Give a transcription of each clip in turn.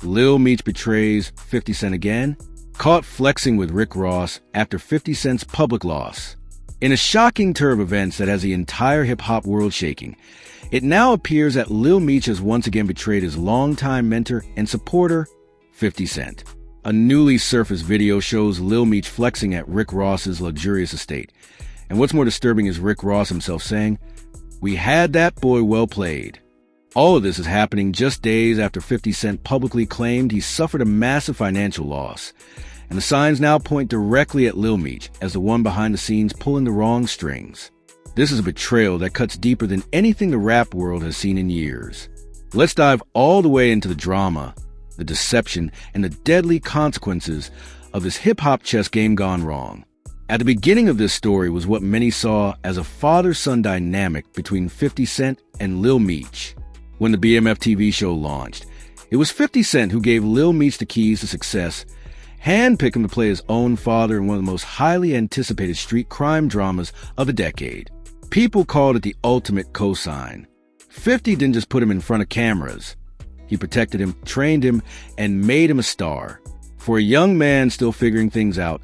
Lil Meech betrays 50 Cent again, caught flexing with Rick Ross after 50 Cent's public loss. In a shocking turn of events that has the entire hip-hop world shaking, it now appears that Lil Meech has once again betrayed his longtime mentor and supporter, 50 Cent. A newly surfaced video shows Lil Meech flexing at Rick Ross's luxurious estate. And what's more disturbing is Rick Ross himself saying, "We had that boy well played." All of this is happening just days after 50 Cent publicly claimed he suffered a massive financial loss. And the signs now point directly at Lil Meech as the one behind the scenes pulling the wrong strings. This is a betrayal that cuts deeper than anything the rap world has seen in years. Let's dive all the way into the drama, the deception, and the deadly consequences of this hip-hop chess game gone wrong. At the beginning of this story was what many saw as a father-son dynamic between 50 Cent and Lil Meech. When the BMF TV show launched, it was 50 Cent who gave Lil Meech the keys to success, handpicked him to play his own father in one of the most highly anticipated street crime dramas of the decade. People called it the ultimate cosign. 50 didn't just put him in front of cameras. He protected him, trained him, and made him a star. For a young man still figuring things out,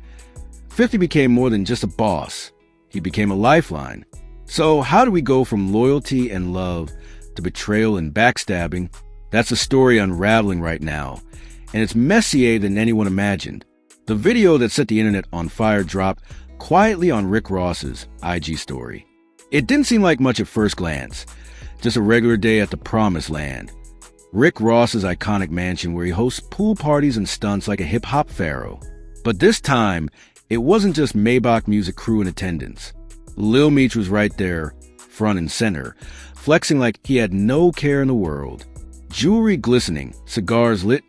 50 became more than just a boss. He became a lifeline. So how do we go from loyalty and love to betrayal and backstabbing? That's a story unraveling right now, and it's messier than anyone imagined. The video that set the internet on fire dropped quietly on Rick Ross's IG story. It didn't seem like much at first glance, just a regular day at the Promised Land, Rick Ross's iconic mansion where he hosts pool parties and stunts like a hip-hop pharaoh. But this time, it wasn't just Maybach music crew in attendance. Lil Meech was right there, front and center, flexing like he had no care in the world. Jewelry glistening, cigars lit,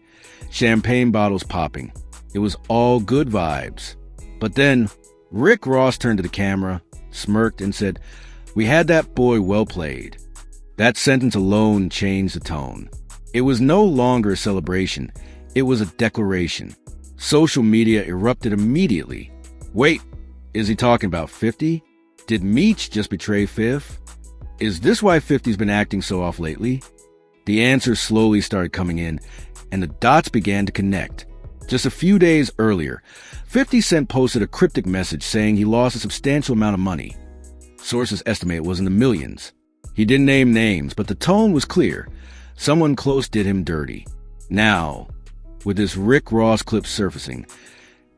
champagne bottles popping. It was all good vibes. But then, Rick Ross turned to the camera, smirked, and said, "We had that boy well played." That sentence alone changed the tone. It was no longer a celebration. It was a declaration. Social media erupted immediately. Wait, is he talking about 50? Did Meech just betray Fifth? Is this why 50's been acting so off lately? The answers slowly started coming in, and the dots began to connect. Just a few days earlier, 50 Cent posted a cryptic message saying he lost a substantial amount of money. Sources estimate it was in the millions. He didn't name names, but the tone was clear. Someone close did him dirty. Now, with this Rick Ross clip surfacing,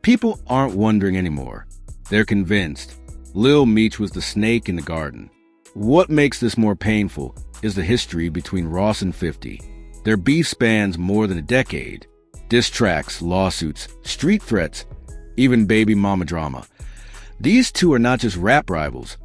people aren't wondering anymore. They're convinced Lil Meech was the snake in the garden. What makes this more painful is the history between Ross and 50. Their beef spans more than a decade. Diss tracks, lawsuits, street threats, even baby mama drama. These two are not just rap rivals.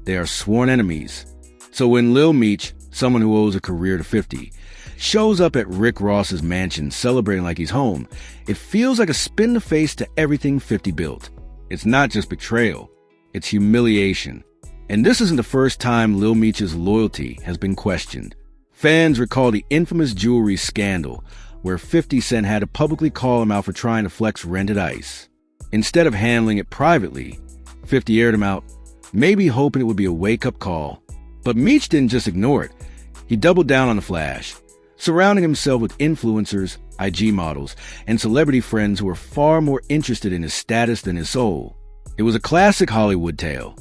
They are sworn enemies. So when Lil Meech, someone who owes a career to 50, shows up at Rick Ross's mansion celebrating like he's home, it feels like a spin in the face to everything 50 built. It's not just betrayal, it's humiliation. And this isn't the first time Lil Meech's loyalty has been questioned. Fans recall the infamous jewelry scandal, where 50 Cent had to publicly call him out for trying to flex rented ice. Instead of handling it privately, 50 aired him out, maybe hoping it would be a wake-up call. But Meech didn't just ignore it. He doubled down on the flash, surrounding himself with influencers, IG models, and celebrity friends who were far more interested in his status than his soul. It was a classic Hollywood tale.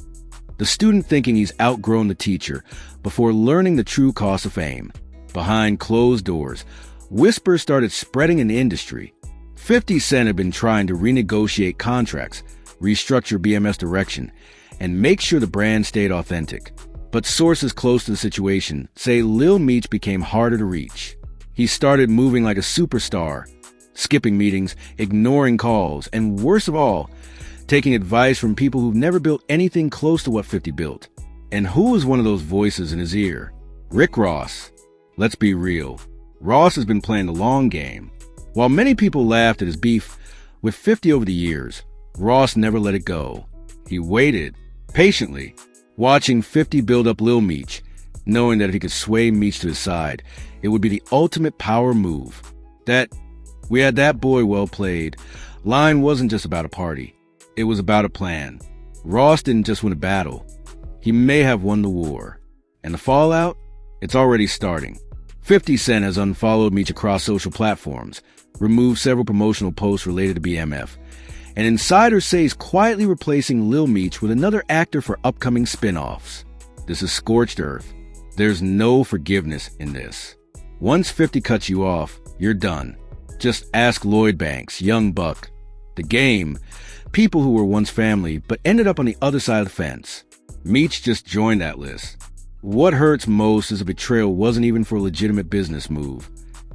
The student thinking he's outgrown the teacher before learning the true cost of fame. Behind closed doors, whispers started spreading in the industry. 50 Cent had been trying to renegotiate contracts, restructure BMS direction, and make sure the brand stayed authentic. But sources close to the situation say Lil Meech became harder to reach. He started moving like a superstar, skipping meetings, ignoring calls, and worst of all, taking advice from people who've never built anything close to what 50 built. And who was one of those voices in his ear? Rick Ross. Let's be real. Ross has been playing the long game. While many people laughed at his beef with 50 over the years, Ross never let it go. He waited, patiently, watching 50 build up Lil Meech, knowing that if he could sway Meech to his side, it would be the ultimate power move. That "we had that boy well played" line wasn't just about a party. It was about a plan. Ross didn't just win a battle. He may have won the war. And the fallout? It's already starting. 50 Cent has unfollowed Meech across social platforms, removed several promotional posts related to BMF, and insiders say he's quietly replacing Lil Meech with another actor for upcoming spin-offs. This is Scorched Earth. There's no forgiveness in this. Once 50 cuts you off, you're done. Just ask Lloyd Banks, Young Buck, The Game, people who were once family but ended up on the other side of the fence. Meech just joined that list. What hurts most is a betrayal wasn't even for a legitimate business move.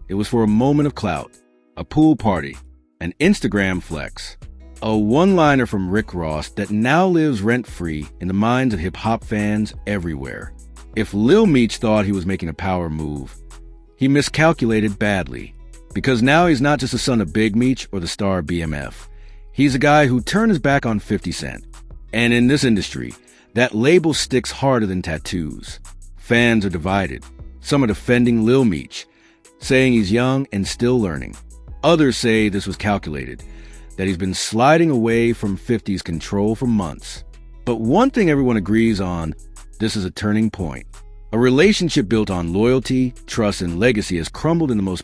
It was for a moment of clout, a pool party, an Instagram flex, a one-liner from Rick Ross that now lives rent-free in the minds of hip-hop fans everywhere. If Lil Meech thought he was making a power move, he miscalculated badly. Because now he's not just the son of Big Meech or the star of BMF. He's a guy who turned his back on 50 Cent. And in this industry, that label sticks harder than tattoos. Fans are divided. Some are defending Lil Meech, saying he's young and still learning. Others say this was calculated, that he's been sliding away from 50's control for months. But one thing everyone agrees on, this is a turning point. A relationship built on loyalty, trust, and legacy has crumbled in the most